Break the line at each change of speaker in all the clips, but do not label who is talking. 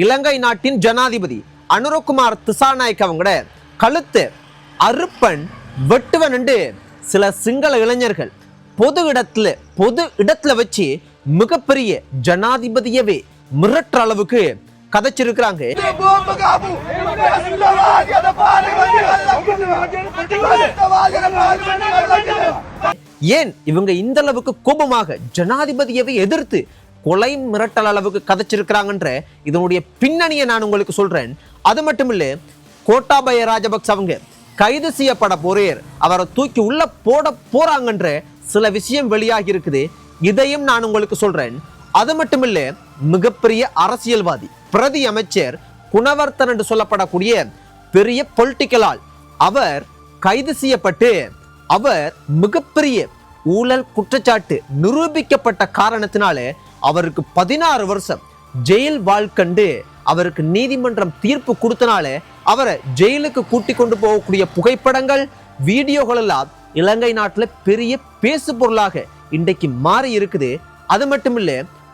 இலங்கை நாட்டின் ஜனாதிபதி அனுரகுமார் திசாநாயக்க அவங்களோட கழுத்து அறுப்பன் வெட்டுவன் என்று சில சிங்கள இளைஞர்கள் பொது இடத்துல வச்சு மிகப்பெரிய ஜனாதிபதியவே மிரட்டுற அளவுக்கு கதைச்சிருக்கிறாங்க. ஏன் இவங்க இந்த அளவுக்கு கோபமாக ஜனாதிபதியவை எதிர்த்து கொலை மிரட்டல் அளவுக்கு கதைச்சிருக்கிறாங்கன்ற இதனுடைய பின்னணியை நான் உங்களுக்கு சொல்றேன். அது மட்டும் இல்ல, கோட்டாபய ராஜபக்ச அவங்க கைது செய்யப்பட போறேர், அவரை தூக்கி உள்ள போட போறாங்கன்ற சில விஷயம் வெளியாகி இருக்குது. இதையும் நான் உங்களுக்கு சொல்றேன். அது மட்டும் இல்ல, மிகப்பெரிய அரசியல்வாதி பிரதி அமைச்சர் குணவர்த்தன் என்று சொல்லப்படக்கூடிய பெரிய பொலிட்டிக்கலால் அவர் கைது செய்யப்பட்டு அவர் மிகப்பெரிய ஊழல் குற்றச்சாட்டு நிரூபிக்கப்பட்ட காரணத்தினால அவருக்கு 16 வருஷம் ஜெயில் வாழ்க்கண்டு அவருக்கு நீதிமன்றம் தீர்ப்பு கொடுத்தனால அவரை ஜெயிலுக்கு கூட்டி கொண்டு போகக்கூடிய புகைப்படங்கள் வீடியோகள் எல்லாம் இலங்கை நாட்டில் பெரிய பேசு பொருளாக இன்றைக்கு மாறி இருக்குது. அது மட்டும் இல்ல,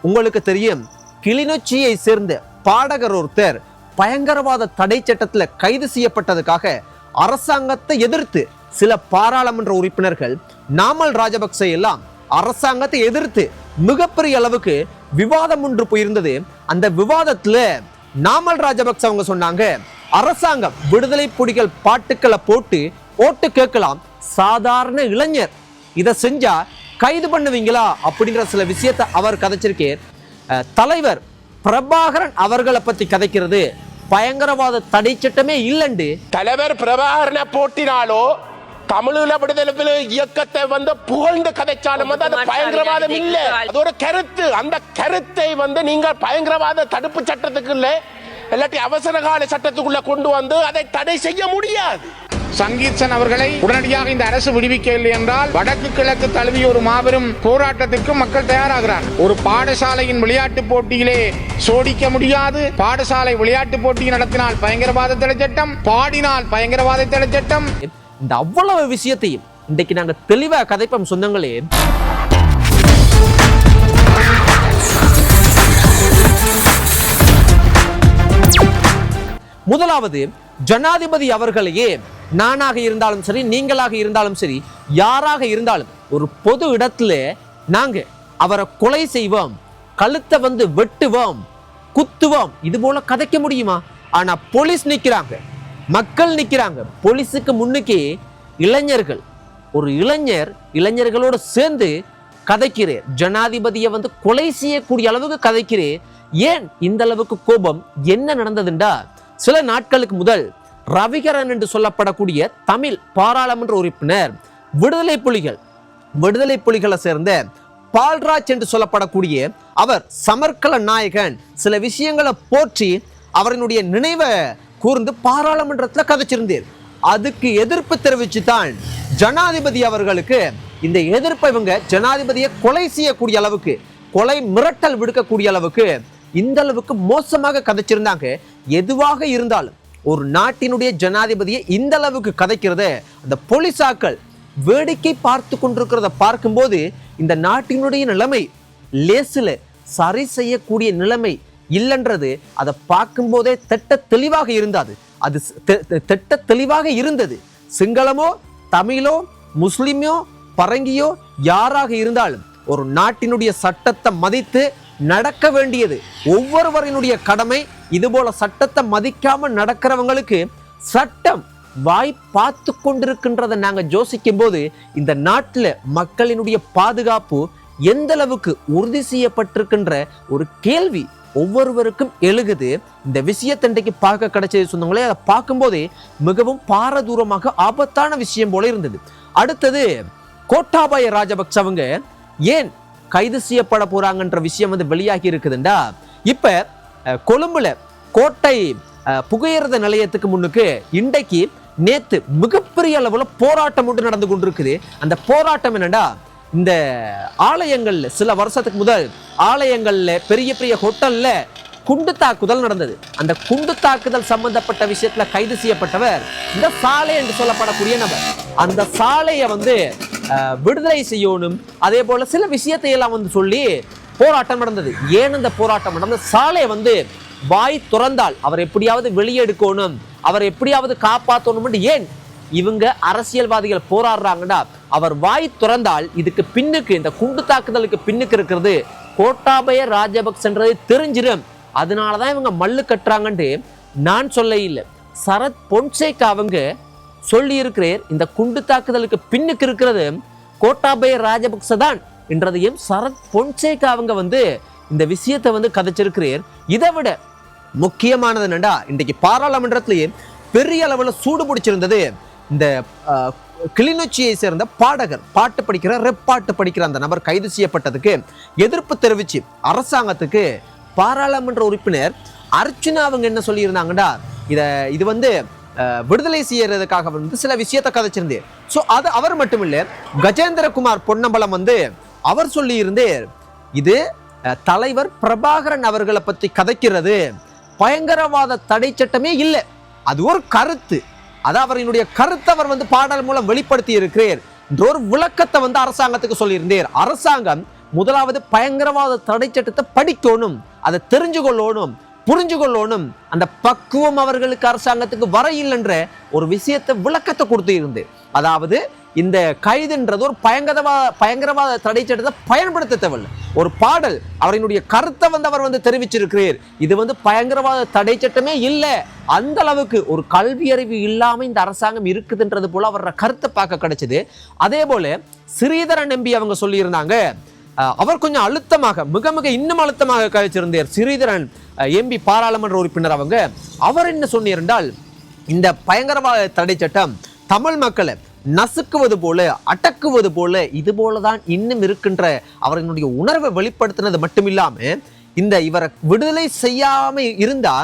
உங்களுக்கு தெரியும், கிளிநொச்சியை சேர்ந்த பாடகர் ஒருத்தர் பயங்கரவாத தடை சட்டத்தில் கைது செய்யப்பட்டதுக்காக அரசாங்கத்தை எதிர்த்து சில பாராளுமன்ற உறுப்பினர்கள் நாமல் ராஜபக்ச எல்லாம் அரசாங்கத்தை எதிர்த்து மிகப்பெரிய அளவுக்கு விவாதம் ஒன்று போயிருந்தது. அந்த விவாதத்துல நாமல் ராஜபக்ச அவங்க சொன்னாங்க, அரசாங்கம் விடுதலை புலிகள் பாட்டுக்களை போட்டு ஓட்டு கேட்கலாம், சாதாரண இளைஞர் இதை செஞ்சா கைது பண்ணுவீங்களா அப்படின்ற சில விஷயத்தை அவர் கதைச்சிருக்கேன். தலைவர் பிரபாகரன் அவர்களை பத்தி கதைக்கிறது பயங்கரவாத தடை சட்டமே இல்லைண்டு.
தலைவர் பிரபாகரனை போட்டினாலோ தமிழீழ விடுதலை இயக்கத்தை புகழ்ந்து கதைச்சாலும் அது பயங்கரவாதம் இல்ல, அது ஒரு கருத்து. அந்த கருத்தை நீங்க பயங்கரவாத தடுப்பு சட்டத்துக்கு இல்ல, இல்லாட்டி அவசர கால சட்டத்துக்குள்ள கொண்டு வந்து அதை தடை செய்ய முடியாது.
சங்கீத்சன் அவர்களை உடனடியாக இந்த அரசு விடுவிக்கவில்லை என்றால் வடக்கு கிழக்கு தழுவிய ஒரு மாபெரும் போராட்டத்திற்கு மக்கள் தயாராகிறார். ஒரு பாடசாலையின் விளையாட்டு போட்டியிலே சோடிக்க முடியாது. பாடசாலை விளையாட்டு போட்டியை நடத்தினால் பயங்கரவாத தடை சட்டம், பாடினால் பயங்கரவாத தடை சட்டம்.
இந்த அவ்வளவு விஷயத்தையும் இன்றைக்கு நாங்க தெளிவா கதைப்போம் சொந்தங்களே. முதலாவது, ஜனாதிபதி அவர்களையே நானாக இருந்தாலும் சரி, நீங்களாக இருந்தாலும் சரி, யாராக இருந்தாலும் ஒரு பொது இடத்துல நாங்க அவரை கொலை செய்வோம், கழுத்தை வெட்டுவோம், குத்துவோம், இது போல கதைக்க முடியுமா? ஆனா போலீஸ் நிக்கிறாங்க, மக்கள் நிக்கிறாங்க. போலீஸுக்கு முன்னுக்கே இளைஞர்கள், ஒரு இளைஞர்களோட சேர்ந்து கதைக்கிறேன், ஜனாதிபதியை கொலை செய்யக்கூடிய அளவுக்கு கதைக்கிறேன். ஏன் இந்த அளவுக்கு கோபம்? என்ன நடந்ததுண்டா, சில நாட்களுக்கு முதல் ரவிகரன் என்று சொல்லப்படக்கூடிய தமிழ் பாராளுமன்ற உறுப்பினர் விடுதலை புலிகளை சேர்ந்த பால்ராஜ் என்று சொல்லப்படக்கூடிய அவர் சமர்கல நாயகன் சில விஷயங்களை போற்றி அவரினுடைய நினைவை கூர்ந்து பாராளுமன்றத்தில் கதைச்சிருந்தார். அதுக்கு எதிர்ப்பு தெரிவிச்சு தான் ஜனாதிபதி அவர்களுக்கு இந்த எதிர்ப்பை ஜனாதிபதியை கொலை செய்யக்கூடிய அளவுக்கு, கொலை மிரட்டல் விடுக்கக்கூடிய அளவுக்கு இந்த அளவுக்கு மோசமாக கதைச்சிருந்தாங்க. எதுவாக இருந்தாலும் ஒரு நாட்டினுடைய ஜனாதிபதியை இந்த அளவுக்கு கதைக்கிறத அந்த போலீசாக்கள் வேடிக்கை பார்த்து கொண்டிருக்கிறத பார்க்கும்போது இந்த நாட்டினுடைய நிலைமை லேசில சரி செய்யக்கூடிய நிலைமை இல்லைன்றது அதை பார்க்கும் போதே தெளிவாக இருந்தது. சிங்களமோ தமிழோ முஸ்லிமோ பரங்கியோ யாராக இருந்தாலும் ஒரு நாட்டினுடைய சட்டத்தை மதித்து நடக்க வேண்டியது ஒவ்வொருவரினுடைய கடமை. இதுபோல சட்டத்தை மதிக்காம நடக்கிறவங்களுக்கு சட்டம் வாய் பார்த்து கொண்டிருக்கின்றதை நாங்க யோசிக்கும் போது இந்த நாட்டில் மக்களினுடைய பாதுகாப்பு எந்த அளவுக்கு உறுதி செய்யப்பட்டிருக்கின்ற ஒரு கேள்வி ஒவ்வொருவருக்கும் எழுகுது. இந்த விஷயத்தை இன்றைக்கு பார்க்க கிடைச்சது சொந்தங்களே, அதை பார்க்கும்போதே மிகவும் பாரதூரமாக ஆபத்தான விஷயம் போல இருந்தது. அடுத்தது, கோட்டாபய ராஜபக்ச அவங்க ஏன் கைது செய்யப்பட போறாங்கன்ற விஷயம் வெளியாகி இருக்குதுண்டா, இப்ப கொழும்புல கோட்டை புகையிரத நிலையத்துக்கு முன்னுக்கு இன்றைக்கு நேத்து மிகப்பெரிய அளவுல போராட்டம் ஒன்று நடந்து கொண்டிருக்குது. அந்த போராட்டம் என்னடா, இந்த ஆலயங்கள்ல சில வருஷத்துக்கு முதல் ஆலயங்கள்ல பெரிய பெரிய ஹோட்டல்ல குண்டு தாக்குதல் நடந்தது. அந்த குண்டு தாக்குதல் சம்பந்தப்பட்ட விஷயத்துல கைது செய்யப்பட்டவர் இந்த சாலை என்று சொல்லப்படக்கூடிய நபர். அந்த சாலையை விடுதலை செய்யணும், அதே போல சில விஷயத்தை எல்லாம் சொல்லி போராட்டம் நடந்தது. ஏன் அந்த போராட்டம் நடந்த சாலையை வாய் துறந்தால் அவர் எப்படியாவது வெளியெடுக்கணும், அவர் எப்படியாவது காப்பாற்றணும். ஏன் இவங்க அரசியல்வாதிகள் போராடுறாங்கன்னா, அவர் வாய் துறந்தால் இதுக்கு பின்னுக்கு, இந்த குண்டு தாக்குதலுக்கு பின்னுக்கு இருக்கிறது கோட்டாபய ராஜபக்சன்றது தெரிஞ்சிடும். அதனாலதான் இவங்க மல்லு கட்டுறாங்கன்னு நான் சொல்ல இல்லை, சரத் பொன்சேகா அவங்க சொல்லி இருக்கிறார். இந்த குண்டு தாக்குதலுக்கு பின்னுக்கு இருக்கிறது கோட்டாபய ராஜபக்ச தான் என்றதையும் சரத் பொன்சேகா அவங்க இந்த விஷயத்தை கதைச்சிருக்கிறார். இதை விட முக்கியமானது என்னடா, இன்றைக்கு பாராளுமன்றத்திலேயே பெரிய அளவில் சூடு பிடிச்சிருந்தது இந்த கிளிநொச்சியை சேர்ந்த பாடகர், பாட்டு படிக்கிற ரெப்பாட்டு படிக்கிற அந்த நபர் கைது செய்யப்பட்டதுக்கு எதிர்ப்பு தெரிவிச்சு அரசாங்கத்துக்கு பாராளுமன்ற உறுப்பினர் அர்ச்சுனா அவங்க என்ன சொல்லியிருந்தாங்கடா, இது விடுதலை செய்யறதுக்காக சில விஷயத்தை கதைச்சிருந்தே. ஸோ அது அவர் மட்டுமில்லை, கஜேந்திரகுமார் பொன்னம்பலம் அவர் சொல்லி இருந்தேர், இது தலைவர் பிரபாகரன் அவர்களை பற்றி கதைக்கிறது பயங்கரவாத தடை சட்டமே இல்லை, அது ஒரு கருத்து, அது அவரினுடைய கருத்தை அவர் பாடல் மூலம் வெளிப்படுத்தி இருக்கிறார் என்ற ஒரு விளக்கத்தை அரசாங்கத்துக்கு சொல்லியிருந்தேர். அரசாங்கம் முதலாவது பயங்கரவாத தடை சட்டத்தை படிக்கணும், அதை தெரிஞ்சு கொள்ளணும், புரிஞ்சு கொள்ளணும். அந்த பக்குவம் அவர்களுக்கு அரசாங்கத்துக்கு வர இல்லைன்ற ஒரு விஷயத்தை விளக்கத்தை கொடுத்து இருந்து, அதாவது இந்த கைதுன்றது ஒரு பயங்கரவாத தடை சட்டத்தை பயன்படுத்த தேவையில்லை. ஒரு பாடல் அவரினுடைய கருத்தை அவர் தெரிவிச்சிருக்கிறார், இது பயங்கரவாத தடை சட்டமே இல்லை, அந்த அளவுக்கு ஒரு கல்வி அறிவு இல்லாம இந்த அரசாங்கம் இருக்குதுன்றது போல அவரோட கருத்தை பார்க்க கிடைச்சது. அதே போல ஸ்ரீதரன் எம்பி அவங்க சொல்லியிருந்தாங்க, அவர் கொஞ்சம் அழுத்தமாக, மிக மிக இன்னும் அழுத்தமாக கழிச்சிருந்தார் ஸ்ரீதரன் எம்பி பாராளுமன்ற உறுப்பினர் அவர் என்ன சொன்னார் என்றால், இந்த பயங்கரவாத தடை சட்டம் தமிழ் மக்களை நசுக்குவது போல, அடக்குவது போல, இது போலதான் இன்னும் இருக்கின்ற அவர்களுடைய உணர்வை வெளிப்படுத்தினது மட்டுமில்லாம, இந்த இவரை விடுதலை செய்யாம இருந்தா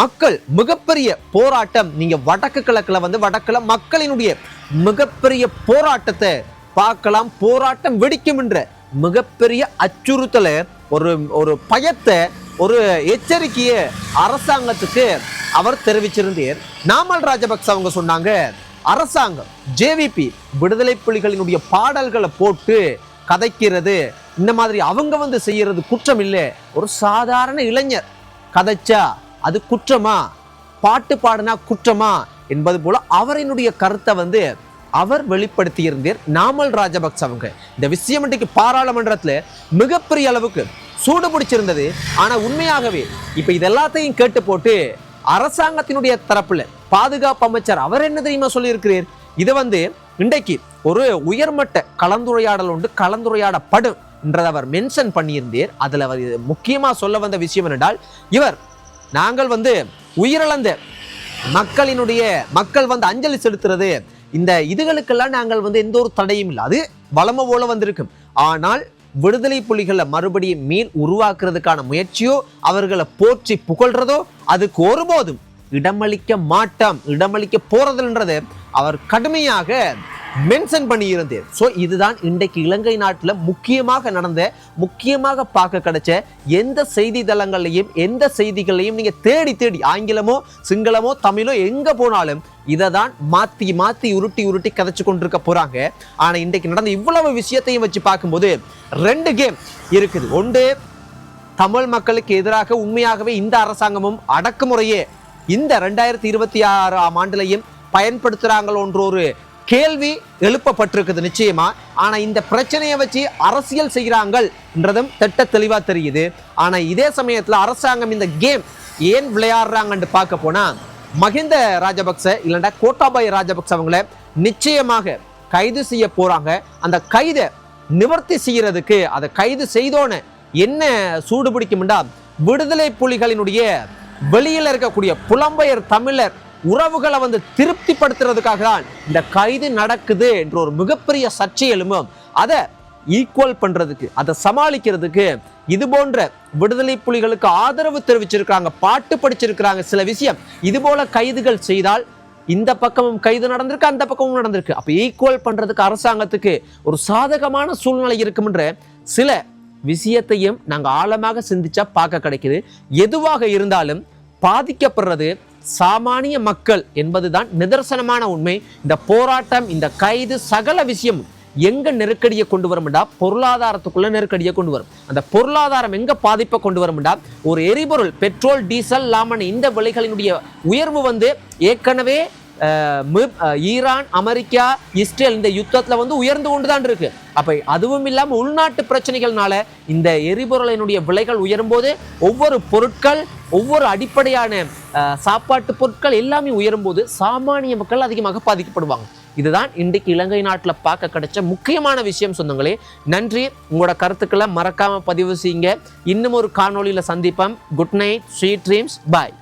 மக்கள் மிகப்பெரிய போராட்டம், நீங்க வடக்கு கிழக்குல வடக்குல மக்களினுடைய மிகப்பெரிய போராட்டத்தை பார்க்கலாம், போராட்டம் வெடிக்கும் என்ற மிகப்பெரிய அச்சுறுத்தலை, ஒரு பயத்தை, ஒரு எச்சரிக்கையை அரசாங்கத்துக்கு அவர் தெரிவிச்சிருந்தார். நாமல் ராஜபக்ச அவங்க சொன்னாங்க, அரசாங்கம் ஜேவிபி விடுதலை புலிகளினுடைய பாடல்களை போட்டு கதைக்கிறது, இந்த மாதிரி அவங்க செய்யறது குற்றம் இல்லை, ஒரு சாதாரண இளைஞர் கதைச்சா அது குற்றமா, பாட்டு பாடினா குற்றமா என்பது போல அவரினுடைய கருத்தை அவர் வெளிப்படுத்தி இருந்தார். நாமல் ராஜபக்ச அவங்க இந்த விஷயம் இன்றைக்கு பாராளுமன்றத்துல மிகப்பெரிய அளவுக்கு சூடு பிடிச்சிருந்தது. ஆனா உண்மையாகவே இப்ப இதெல்லாத்தையும் கேட்டு போட்டு அரசாங்கத்தினுடைய தரப்புல பாதுகாப்பு அமைச்சர் அவர் என்ன தெரியுமா சொல்லி இருக்கிறார், இதை இன்றைக்கு ஒரு உயர்மட்ட கலந்துரையாடல் ஒன்று கலந்துரையாடப்படும் என்றதை அவர் மென்ஷன் பண்ணியிருந்தார். அதுல அவர் முக்கியமா சொல்ல வந்த விஷயம் என்னென்றால், நாங்கள் உயிரிழந்த மக்கள் அஞ்சலி செலுத்துறது, இந்த இதுகளுக்கெல்லாம் நாங்கள் எந்த ஒரு தடையும் இல்லை, அது வளம போல வந்திருக்கும். ஆனால் விடுதலை புலிகளை மறுபடியும் மீள் உருவாக்குறதுக்கான முயற்சியோ அவர்களை போற்றி புகழ்றதோ அதுக்கு ஒருபோதும் இடமளிக்க மாட்டோம், இடமளிக்க போறதுன்றது அவர் கடுமையாக மென்ஷன் பண்ணி இருந்தார். ஸோ இதுதான் இன்றைக்கு இலங்கை நாட்டில் முக்கியமாக பார்க்க கிடைச்ச எந்த செய்தி தளங்களையும் எந்த செய்திகளையும் நீங்க தேடி ஆங்கிலமோ சிங்களமோ தமிழோ எங்க போனாலும் இதை தான் மாத்தி உருட்டி கதைச்சு கொண்டிருக்க போறாங்க. ஆனா இன்றைக்கு நடந்த இவ்வளவு விஷயத்தையும் வச்சு பார்க்கும்போது 2 கேம் இருக்குது. ஒன்று, தமிழ் மக்களுக்கு எதிராக உண்மையாகவே இந்த அரசாங்கமும் அடக்குமுறையே இந்த 2026ஆம் ஆண்டுலையும் பயன்படுத்துறாங்களோன்ற ஒரு கேள்வி எழுப்பப்பட்டிருக்குது நிச்சயமா. ஆனா இந்த பிரச்சனையை வச்சு அரசியல் செய்கிறாங்கன்றதும் திட்ட தெளிவா தெரியுது. ஆனா இதே சமயத்துல அரசாங்கம் இந்த கேம் ஏன் விளையாடுறாங்கன்னு பார்க்க போனா, மஹிந்த ராஜபக்ச இல்லைன்னா கோட்டாபய ராஜபக்ச அவங்கள நிச்சயமாக கைது செய்ய போறாங்க. அந்த கைதை நிவர்த்தி செய்யறதுக்கு, அதை கைது செய்தோன்னு என்ன சூடு பிடிக்கும்டா, விடுதலை புலிகளினுடைய வெளியில் இருக்கக்கூடிய புலம்பெயர் தமிழர் உறவுகளை திருப்திப்படுத்துறதுக்காக தான் இந்த கைது நடக்குது என்ற ஒரு மிகப்பெரிய சர்ச்சை எழும்பும். அதை ஈக்குவல் பண்றதுக்கு, அதை சமாளிக்கிறதுக்கு இது போன்ற விடுதலை புலிகளுக்கு ஆதரவு தெரிவிச்சிருக்காங்க, பாட்டு படிச்சிருக்கிறாங்க. சில விஷயம் இது போல கைதுகள் செய்தால் இந்த பக்கமும் கைது நடந்திருக்கு, அந்த பக்கமும் நடந்திருக்கு. அப்ப ஈக்குவல் பண்றதுக்கு அரசாங்கத்துக்கு ஒரு சாதகமான சூழ்நிலை இருக்கும்ன்ற சில விஷயத்தையும் நாங்க ஆழமாக சிந்திச்சா பார்க்க கிடைக்குது. எதுவாக இருந்தாலும் பாதிக்கப்படுறது சாமானிய மக்கள் என்பதுதான் நிதர்சனமான உண்மை. இந்த போராட்டம், இந்த கைது, சகல விஷயம் எங்க நெருக்கடியை கொண்டு வரும்டா பொருளாதாரத்துக்குள்ள நெருக்கடியை கொண்டு வரும். அந்த பொருளாதாரம் எங்க பாதிப்பை கொண்டு வரும்டா ஒரு எரிபொருள் பெட்ரோல் டீசல் லாமன் இந்த விலைகளினுடைய உயர்வு வந்து ஏற்கனவே ஈரான் அமெரிக்கா இஸ்ரேல் இந்த யுத்தத்துல வந்து உயர்ந்து கொண்டுதான் இருக்கு. அப்ப அதுவும் இல்லாம உள்நாட்டு பிரச்சனைகள்னால இந்த எரிபொருளினுடைய விலைகள் உயரும் போது ஒவ்வொரு பொருட்கள் ஒவ்வொரு அடிப்படையான சாப்பாட்டு பொருட்கள் எல்லாமே உயரும் போது சாமானிய மக்கள் அதிகமாக பாதிக்கப்படுவாங்க. இதுதான் இன்றைக்கு இலங்கை நாட்டில் பார்க்க கிடைச்ச முக்கியமான விஷயம். சொந்தங்களே, நன்றி. உங்களோட கருத்துக்களை மறக்காம பதிவு செய்யுங்க. இன்னும் ஒரு காணொளியில சந்திப்போம். குட் நைட், ஸ்வீட் ட்ரீம்ஸ், பாய்.